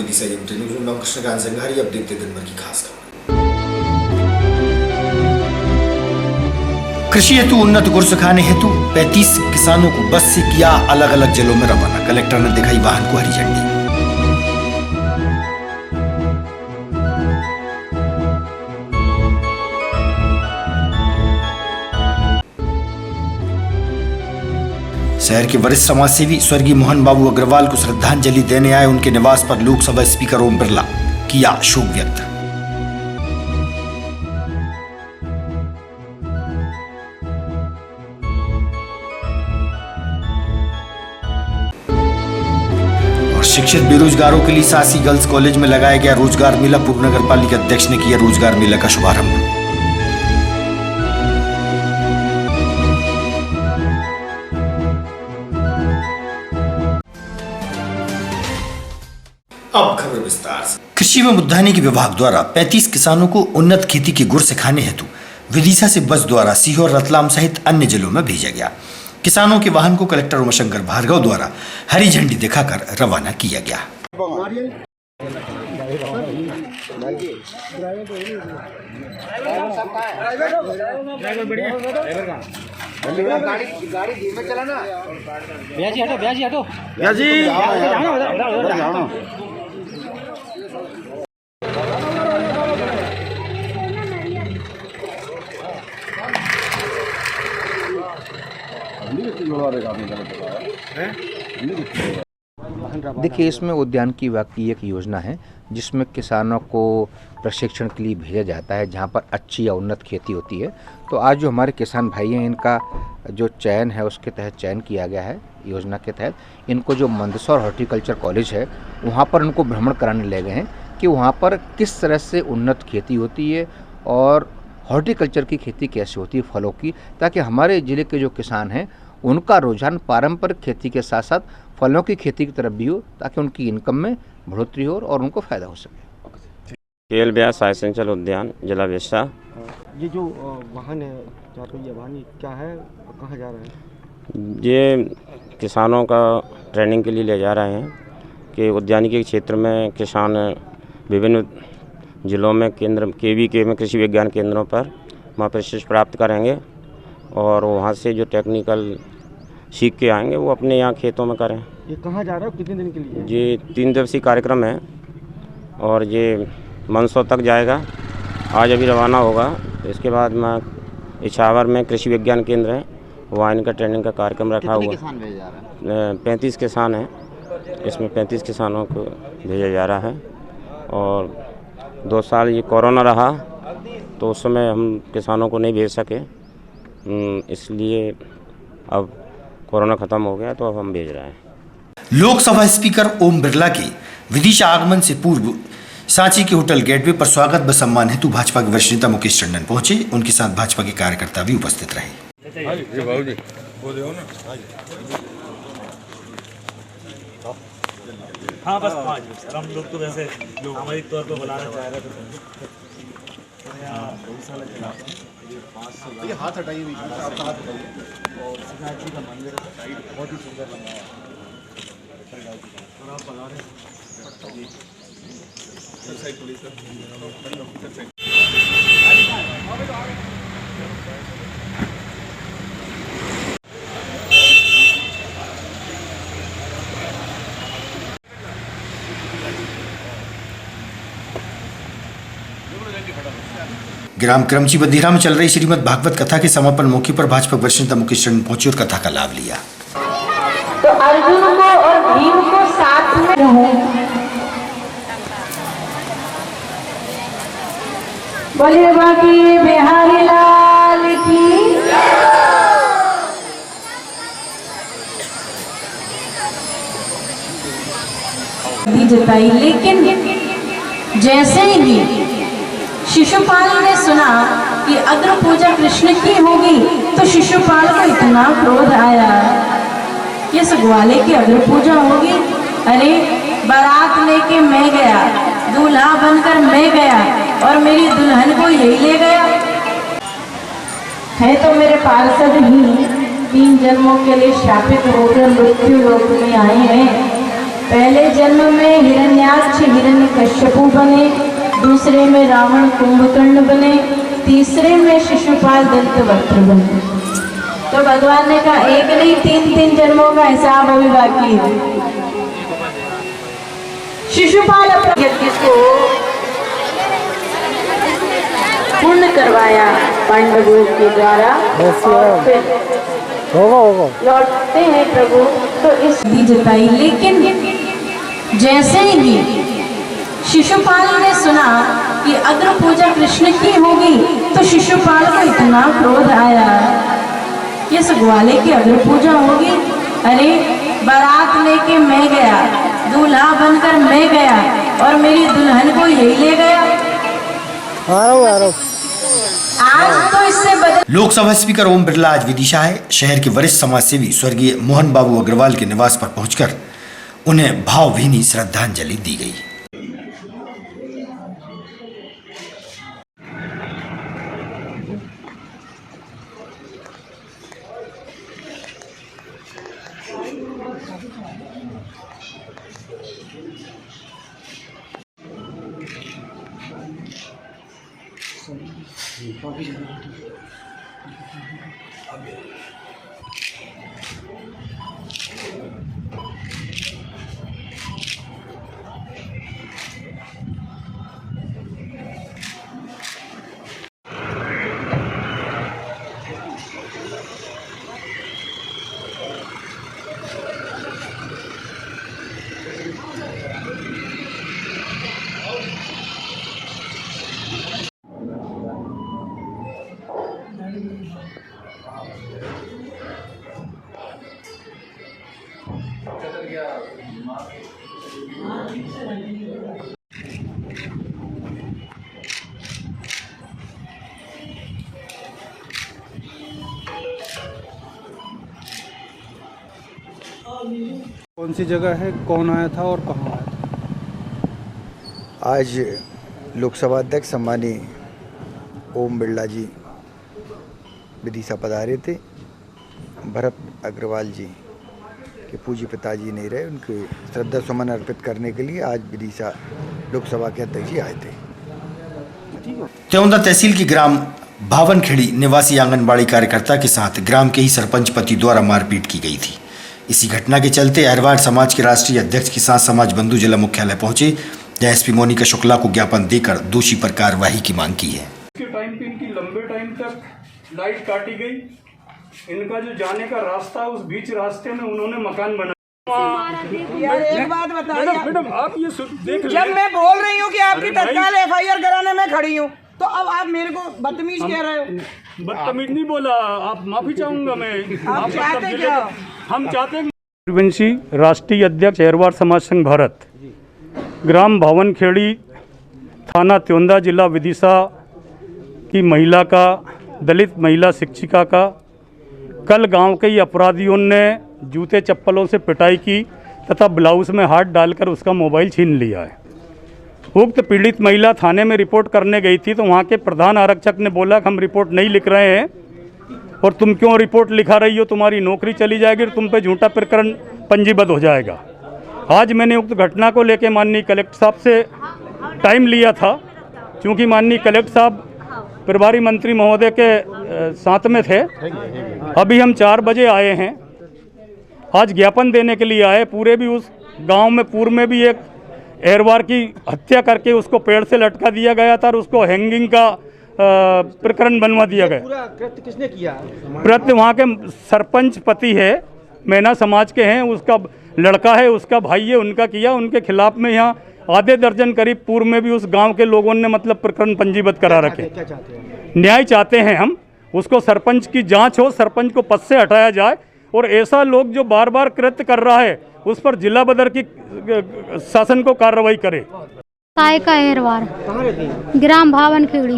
Vidisha unit news में कृष्णकांत संघारी update दिन भर की खास खबर। कृषि हेतु उन्नत गुड़ सुखाने हेतु 35 किसानों को बस से किया अलग अलग जिलों में रवाना। कलेक्टर ने दिखाई वाहन को हरी झंडी। शहर के वरिष्ठ समाजसेवी स्वर्गीय मोहन बाबू अग्रवाल को श्रद्धांजलि देने आए उनके निवास पर लोकसभा स्पीकर ओम बिरला किया शोक व्यक्त। और शिक्षित बेरोजगारों के लिए सासी गर्ल्स कॉलेज में लगाया गया रोजगार मेला। पूर्व नगर पालिका अध्यक्ष ने किया रोजगार मेला का शुभारंभ। अब खबर विस्तार से। कृषि एवं उद्यानिकी विभाग द्वारा 35 किसानों को उन्नत खेती के गुर सिखाने हेतु विदिशा से बस द्वारा सीहोर, रतलाम सहित अन्य जिलों में भेजा गया। किसानों के वाहन को कलेक्टर उमाशंकर भार्गव द्वारा हरी झंडी दिखाकर रवाना किया गया। गाड़ी धीमे चलाना। भैया जी हटो। देखिए, इसमें उद्यानिकी विभाग की एक योजना है जिसमें किसानों को प्रशिक्षण के लिए भेजा जाता है जहां पर अच्छी या उन्नत खेती होती है। तो आज जो हमारे किसान भाई हैं इनका जो चयन है उसके तहत चयन किया गया है। योजना के तहत इनको जो मंदसौर हॉर्टिकल्चर कॉलेज है वहां पर उनको भ्रमण कराने ले गए हैं कि वहां पर किस तरह से उन्नत खेती होती है और हॉर्टिकल्चर की खेती कैसे होती है फलों की, ताकि हमारे ज़िले के जो किसान हैं उनका रुझान पारंपरिक खेती के साथ साथ फलों की खेती की तरफ भी हो ताकि उनकी इनकम में बढ़ोतरी हो और उनको फ़ायदा हो सके। केएल व्यास साइंचल उद्यान जिला विदिशा। ये जो वाहन है ये वाहन क्या है, कहाँ जा रहा है? ये किसानों का ट्रेनिंग के लिए ले जा रहे हैं कि उद्यानिकी क्षेत्र में किसान विभिन्न जिलों में केवीके में कृषि विज्ञान केंद्रों पर वहाँ प्रशिक्षण प्राप्त करेंगे और वहाँ से जो टेक्निकल सीख के आएंगे वो अपने यहाँ खेतों में करें। ये कहाँ जा रहा है, कितने दिन के लिए? ये 3 दिवसीय कार्यक्रम है और ये मंदसौर तक जाएगा। आज अभी रवाना होगा। इसके बाद में इछावर में कृषि विज्ञान केंद्र है, वहाँ इनका ट्रेनिंग का कार्यक्रम रखा हुआ। किसान भेजा जा रहा है? 35 किसान हैं, इसमें 35 किसानों को भेजा जा रहा है। और 2 साल ये कोरोना रहा तो उस समय हम किसानों को नहीं भेज सके, इसलिए अब कोरोना खत्म हो गया तो अब हम भेज रहे हैं। लोकसभा स्पीकर ओम बिरला के विदिशा आगमन से पूर्व सांची के होटल गेटवे पर स्वागत व सम्मान हेतु भाजपा के वरिष्ठ नेता मुकेश टंडन पहुंचे। उनके साथ भाजपा के कार्यकर्ता भी उपस्थित रहे। हाँ बस 5 सर, हम लोग तो वैसे सामूहिक तौर पर बुलाना चाह रहे थे। ये हाथ हटाइए बीच में, आपका हाथ हटाइए। और शिवनाथ जी का मंदिर बहुत ही सुंदर लग रहा है और आप बना रहे ग्राम करमची बधीरा में चल रही श्रीमद् भागवत कथा के समापन मौके पर भाजपा वरिष्ठ नेता मुकेश टंडन पहुंचे और कथा का लाभ लिया। तो अर्जुन को और भीम को साथ में रहूं। बोले बाकी बिहारी लाल की जताई। लेकिन जैसे ही शिशुपाल ने सुना कि अग्र पूजा कृष्ण की होगी तो शिशुपाल को इतना क्रोध आया, ये ग्वाले की अग्र पूजा होगी। अरे बारात लेके मैं गया, दूल्हा बनकर मैं गया और मेरी दुल्हन को यही ले गया है। तो मेरे पार्षद ही 3 जन्मों के लिए शापित होकर मृत्यु लोक में आए हैं। पहले जन्म में हिरण्याक्ष हिरण्यकश्यपु बने, दूसरे में रावण कुंभकर्ण बने, तीसरे में शिशुपाल दंतवक्त्र बने। तो भगवान ने कहा एक नहीं 3 जन्मों का हिसाब अभी बाकी है। शिशुपाल अपने यज्ञ को पूर्ण करवाया पांडवों के द्वारा और फिर लौटते हैं प्रभु तो इस दी जताई। लेकिन जैसे ही शिशुपाल ने सुना कि अग्र पूजा कृष्ण की होगी तो शिशुपाल को इतना क्रोध आया कि इस ग्वाले की अग्र पूजा होगी। अरे बारात लेके मैं गया, दूल्हा बनकर मैं गया और मेरी दुल्हन को यही ले गया। आज तो इससे बदल। लोकसभा स्पीकर ओम बिरला आज विदिशा है। शहर के वरिष्ठ समाज सेवी स्वर्गीय मोहन बाबू अग्रवाल के निवास पर पहुंचकर उन्हें भावभीनी श्रद्धांजलि दी गई। कौन सी जगह है, कौन आया था और कहाँ आया था? आज लोकसभा अध्यक्ष सम्मानीय ओम बिरला जी विदिशा पधारे थे। भरत अग्रवाल जी के पूज्य पिताजी नहीं रहे, उनके श्रद्धा सुमन अर्पित करने के लिए आज विदिशा लोकसभा के अध्यक्ष जी आए थे। त्योंदा तहसील की ग्राम भावनखेड़ी निवासी आंगनबाड़ी कार्यकर्ता के साथ ग्राम के ही सरपंच पति द्वारा मारपीट की गई थी। इसी घटना के चलते अहरवार समाज के राष्ट्रीय अध्यक्ष के साथ समाज बंधु जिला मुख्यालय पहुंचे, जहां एसपी मोनिका शुक्ला को ज्ञापन देकर दोषी पर कार्रवाई की मांग की है। इसके टाइम पे इनकी लंबे टाइम तक लाइट काटी गई। इनका जो जाने का रास्ता, उस बीच रास्ते में उन्होंने मकान बनाया। यार एक बात बताइए मैडम, आप ये देख जब मैं बोल रही हूँ कि आपकी तत्काल एफआईआर कराने में खड़ी हूँ तो अब आप मेरे को बदतमीज कह रहे हो। बदतमीज नहीं बोला, आप माफी चाहूंगा मैं। आप चाहते क्या? हम चाहते हैं राष्ट्रीय अध्यक्ष अहरवार समाज संघ भारत, ग्राम भावनखेड़ी, थाना त्योंदा, जिला विदिशा की महिला का, दलित महिला शिक्षिका का कल गांव के ही अपराधियों ने जूते चप्पलों से पिटाई की तथा ब्लाउज में हाथ डालकर उसका मोबाइल छीन लिया है। उक्त पीड़ित महिला थाने में रिपोर्ट करने गई थी तो वहाँ के प्रधान आरक्षक ने बोला कि हम रिपोर्ट नहीं लिख रहे हैं और तुम क्यों रिपोर्ट लिखा रही हो, तुम्हारी नौकरी चली जाएगी और तुम पे झूठा प्रकरण पंजीबद्ध हो जाएगा। आज मैंने उक्त घटना को लेकर माननीय कलेक्टर साहब से टाइम लिया था, क्योंकि माननीय कलेक्टर साहब प्रभारी मंत्री महोदय के साथ में थे। अभी हम 4 बजे आए हैं, आज ज्ञापन देने के लिए आए। पूरे भी उस गांव में पूर्व में भी एक अहरवार की हत्या करके उसको पेड़ से लटका दिया गया था और उसको हैंगिंग का प्रकरण बनवा दिया गया। पूरा कृत्य किसने किया? कृत्य वहाँ के सरपंच पति है, मैना समाज के हैं, उसका लड़का है, उसका भाई है, उनका किया। उनके खिलाफ में यहाँ आधे दर्जन करीब पूर्व में भी उस गांव के लोगों ने मतलब प्रकरण पंजीबद्ध करा रखे। क्या चाहते हैं? न्याय चाहते हैं हम, उसको सरपंच की जांच हो, सरपंच को पद से हटाया जाए और ऐसा लोग जो बार बार कृत्य कर रहा है उस पर जिला बदर की शासन को कार्रवाई करे। सायका अहरवार, कहाँ रहती हैं? ग्राम भावनखेड़ी,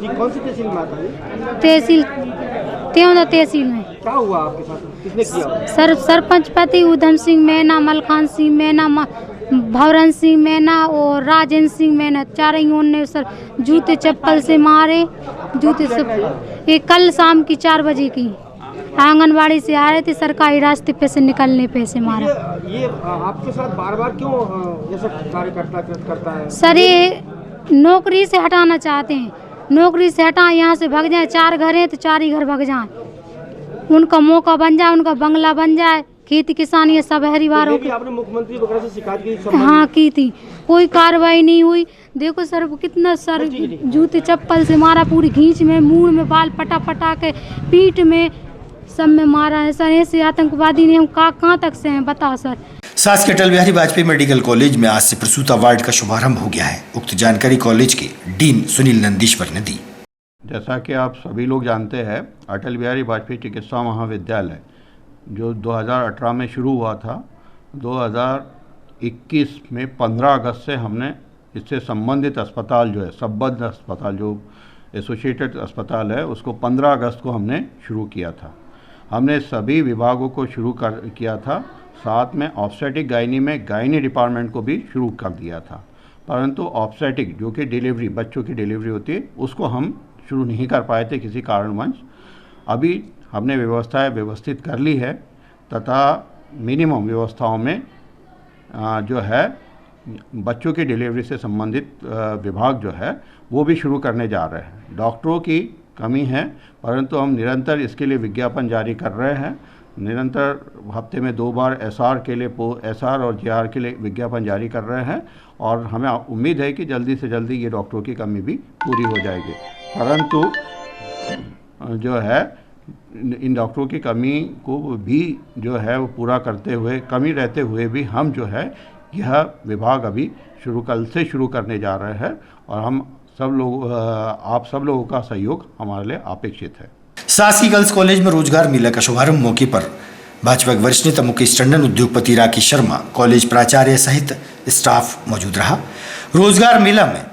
जी कौन सी तहसील में आता है? तहसील त्योंदा तहसील में। क्या हुआ आपके साथ, किसने किया? सरपंच पति उधम सिंह मैना, मलखान सिंह मैना, भवरन सिंह मैना और राजेंद्र सिंह मैना, चारों ने सर जूते चप्पल से मारे। जूते से ये कल शाम की 4 बजे की। आंगनबाड़ी से आ रहे थे, सरकारी रास्ते पे से निकलने पे से मारा। ये आपके साथ बार बार क्यों ऐसा कार्य करता है? सर ये नौकरी से हटाना चाहते हैं, नौकरी से हटाएं, यहाँ से भाग जाए। 4 घर हैं तो 4 ही घर भाग जाएं, उनका मौका बन जाए, उनका बंगला बन जाए। खेती किसानी ये सब हरिवारों की आपने मुख्यमंत्री वगैरह से शिकायत की? हाँ की थी, कोई कार्रवाई नहीं हुई। देखो सर कितना सर जूते चप्पल से मारा, पूरी घींच में, मुंह में, बाल पटा पटा के, पीठ में, सब में मारा है सर। ऐसे आतंकवादी ने हम कहाँ तक से हैं बताओ सर। शासकीय अटल बिहारी वाजपेयी मेडिकल कॉलेज में आज से प्रसूता वार्ड का शुभारंभ हो गया है। उक्त जानकारी कॉलेज के डीन सुनील नंदीश्वर ने दी। जैसा कि आप सभी लोग जानते हैं, अटल बिहारी वाजपेयी चिकित्सा महाविद्यालय जो 2018 में शुरू हुआ था, 2021 में 15 अगस्त से हमने इससे संबंधित अस्पताल जो है, संबद्ध अस्पताल जो एसोसिएटेड अस्पताल है, उसको 15 अगस्त को हमने शुरू किया था। हमने सभी विभागों को शुरू किया था, साथ में ऑब्स्टेटिक गायनी में गायनी डिपार्टमेंट को भी शुरू कर दिया था। परंतु ऑब्स्टेटिक जो कि डिलीवरी, बच्चों की डिलीवरी होती है, उसको हम शुरू नहीं कर पाए थे किसी कारणवश। अभी हमने व्यवस्थाएं व्यवस्थित कर ली है तथा मिनिमम व्यवस्थाओं में जो है बच्चों की डिलीवरी से संबंधित विभाग जो है वो भी शुरू करने जा रहे हैं। डॉक्टरों की कमी है, परंतु हम निरंतर इसके लिए विज्ञापन जारी कर रहे हैं। निरंतर हफ्ते में 2 बार एसआर के लिए, एसआर और जेआर के लिए विज्ञापन जारी कर रहे हैं और हमें उम्मीद है कि जल्दी से जल्दी ये डॉक्टरों की कमी भी पूरी हो जाएगी। परंतु जो है इन डॉक्टरों की कमी को भी जो है वो पूरा करते हुए, कमी रहते हुए भी हम जो है यह विभाग अभी कल से शुरू करने जा रहे हैं और हम सब लोग, आप सब लोगों का सहयोग हमारे लिए अपेक्षित है। शासकीय गर्ल्स कॉलेज में रोजगार मेला का शुभारंभ मौके पर भाजपा के वरिष्ठ नेता मुकेश टंडन, उद्योगपति राकेश शर्मा, कॉलेज प्राचार्य सहित स्टाफ मौजूद रहा। रोजगार मेला में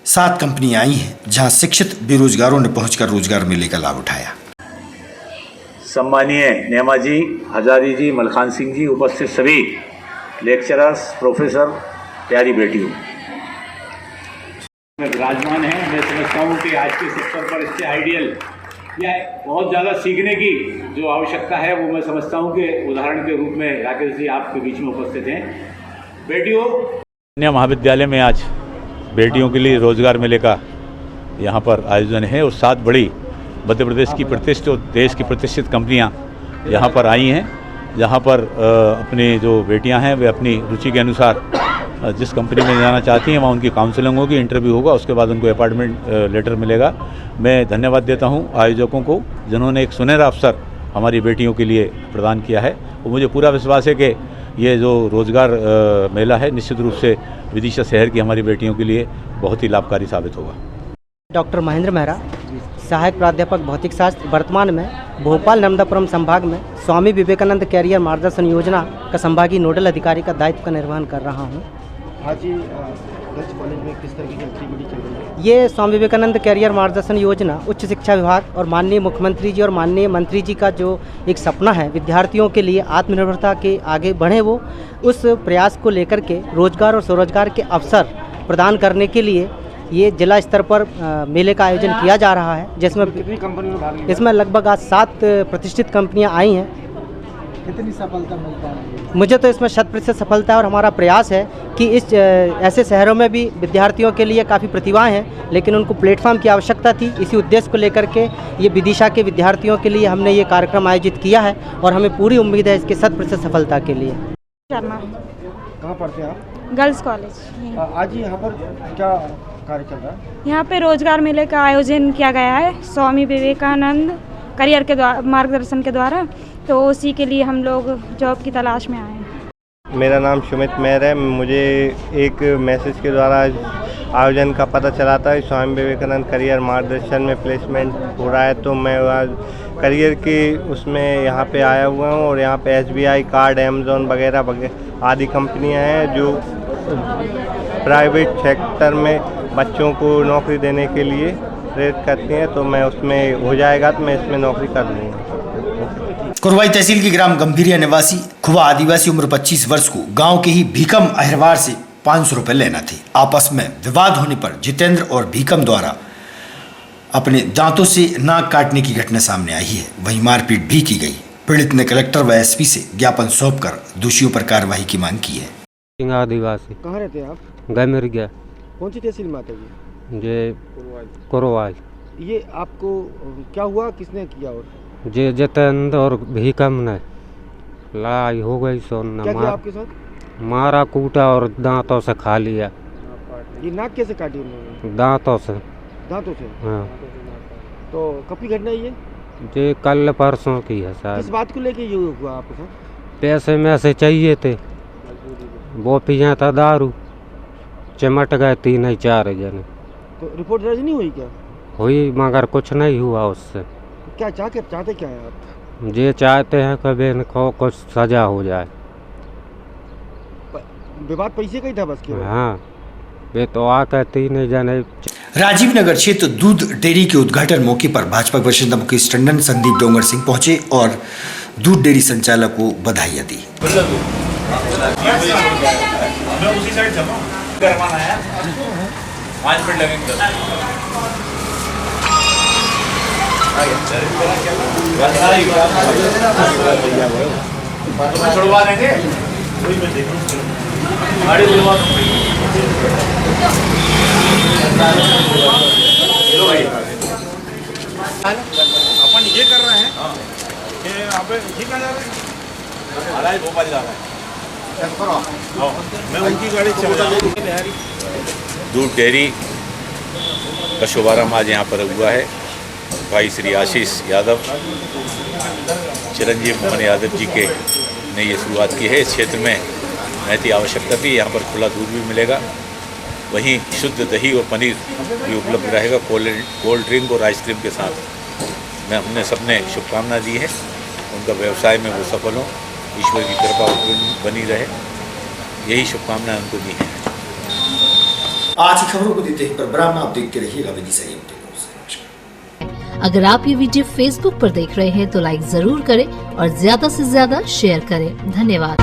7 कंपनियां आई हैं, जहां शिक्षित बेरोजगारों ने पहुंचकर रोजगार मेले का लाभ उठाया। सम्मानीय नेमा जी, हजारी जी, मलखान सिंह जी, उपस्थित सभी लेक्चरर्स, प्रोफेसर, प्यारी बेटियों, विराजमान हैं। मैं समझता हूँ कि आज के सेक्टर पर इससे आइडियल या बहुत ज़्यादा सीखने की जो आवश्यकता है वो मैं समझता हूँ कि उदाहरण के रूप में राकेश जी आपके बीच में उपस्थित हैं। बेटियों, कन्या महाविद्यालय में आज बेटियों के लिए रोजगार मेले का यहाँ पर आयोजन है और 7 बड़ी मध्य प्रदेश की प्रतिष्ठित और देश की प्रतिष्ठित कंपनियाँ यहाँ पर आई हैं, जहाँ पर अपनी जो बेटियाँ हैं वे अपनी रुचि के अनुसार जिस कंपनी में जाना चाहती हैं वहाँ उनकी काउंसलिंग होगी, इंटरव्यू होगा, उसके बाद उनको अपॉइंटमेंट लेटर मिलेगा। मैं धन्यवाद देता हूँ आयोजकों को, जिन्होंने एक सुनहरा अवसर हमारी बेटियों के लिए प्रदान किया है। और मुझे पूरा विश्वास है कि ये जो रोज़गार मेला है निश्चित रूप से विदिशा शहर की हमारी बेटियों के लिए बहुत ही लाभकारी साबित होगा। डॉक्टर महेंद्र मेहरा, सहायक प्राध्यापक भौतिक शास्त्र, वर्तमान में भोपाल नर्मदापुरम संभाग में स्वामी विवेकानंद कैरियर मार्गदर्शन योजना का संभागीय नोडल अधिकारी का दायित्व का निर्वहन कर रहा हूँ। आज गर्ल्स कॉलेज में किस तरह की एक्टिविटी चल रही है? ये स्वामी विवेकानंद कैरियर मार्गदर्शन योजना उच्च शिक्षा विभाग और माननीय मुख्यमंत्री जी और माननीय मंत्री जी का जो एक सपना है विद्यार्थियों के लिए आत्मनिर्भरता के आगे बढ़े, वो उस प्रयास को लेकर के रोजगार और स्वरोजगार के अवसर प्रदान करने के लिए ये जिला स्तर पर मेले का आयोजन किया जा रहा है, जिसमें कितनी कंपनियों में भाग लिया? इसमें लगभग आज 7 प्रतिष्ठित कंपनियां आई हैं। कितनी सफलता मिल पा रही है? मुझे तो इसमें 100% सफलता है और हमारा प्रयास है कि इस ऐसे शहरों में भी विद्यार्थियों के लिए काफ़ी प्रतिभाएं हैं, लेकिन उनको प्लेटफॉर्म की आवश्यकता थी। इसी उद्देश्य को लेकर के ये विदिशा के विद्यार्थियों के लिए हमने ये कार्यक्रम आयोजित किया है और हमें पूरी उम्मीद है इसके 100% सफलता के लिए। कहाँ पढ़ते हैं आप? Girls college. आज यहाँ पर क्या कार्य चल रहा है? यहाँ पे रोजगार मेले का आयोजन किया गया है स्वामी विवेकानंद करियर के मार्गदर्शन के द्वारा, तो उसी के लिए हम लोग जॉब की तलाश में आए हैं। मेरा नाम सुमित मेहर है। मुझे एक मैसेज के द्वारा आयोजन का पता चला था स्वामी विवेकानंद करियर मार्गदर्शन में प्लेसमेंट हो रहा है, तो मैं आज करियर के उसमें यहाँ पे आया हुआ हूँ और यहाँ पे SBI कार्ड, अमेज़न वगैरह आदि कंपनियाँ हैं जो प्राइवेट सेक्टर में बच्चों को नौकरी देने के लिए प्रेरित करती हैं, तो मैं उसमें हो जाएगा तो मैं इसमें नौकरी कर लूँगा। कुरवाई तहसील के ग्राम गंभीरिया निवासी खुवा आदिवासी उम्र 25 वर्ष को गांव के ही भीकम अहिरवार से 500 रुपए लेना थे। आपस में विवाद होने पर जितेंद्र और भीकम द्वारा अपने दांतों से नाक काटने की घटना सामने आई है। वहीं मारपीट भी की गई। पीड़ित ने कलेक्टर व एसपी से ज्ञापन सौंपकर दोषियों पर कार्रवाई की मांग की है। आदिवासी कहाँ रहते हैं आप? गैमर गया। कौन सी तहसील में आता है जे कोरवाई। ये आपको क्या हुआ, किसने किया? और जे जतन और भी कम नहीं, लड़ाई हो गई सो क्या किया आपके साथ? मारा कूटा और दांतों से खा लिया। ये नाक कैसे काटी उन्होंने? दांतों से। दांतों से? हाँ। तो कब की घटना है ये कल परसों की है किस शायद। बात को लेके ये हुआ आपके साथ? पैसे में से चाहिए थे, वो पिया था दारू, चिमट गए 3-4 जने। तो रिपोर्ट दर्ज नहीं हुई क्या? हुई मगर कुछ नहीं हुआ उससे। क्या चाहते क्या है आप? ये चाहते हैं कभी इनको कुछ सजा हो जाए। विवाद पैसे का ही था बस केवल? हाँ, वे तो आकर 3 जने। राजीव नगर क्षेत्र दूध डेयरी के उद्घाटन मौके पर भाजपा वरिष्ठ मुकेश टंडन, संदीप डोंगर सिंह पहुंचे और दूध डेयरी संचालक को बधाइयां दी। छुड़वा देंगे। अपन ये कर रहे हैं कि यहाँ पे ठीक आ जा रहे हैं, भोपाल जा रहा है, मैं उनकी गाड़ी चला रहा हूँ। दूध डेयरी का शुभारंभ आज यहाँ पर हुआ है। भाई श्री आशीष यादव, चिरंजीव मोहन यादव जी के ने ये शुरुआत की है। इस क्षेत्र में निहायती आवश्यकता थी। यहाँ पर खुला दूध भी मिलेगा, वहीं शुद्ध दही और पनीर भी उपलब्ध रहेगा कोल्ड ड्रिंक और आइसक्रीम के साथ। मैं हमने सबने शुभकामना दी है, उनका व्यवसाय में वो सफल हो, ईश्वर की कृपा बनी रहे, यही शुभकामनाएं उनको दी हैं। आज की खबरों को देते हैं पर ब्राह्मण, आप देखते रहिएगा विदिशा न्यूज़। अगर आप ये वीडियो फेसबुक पर देख रहे हैं तो लाइक जरूर करें और ज्यादा से ज्यादा शेयर करें। धन्यवाद।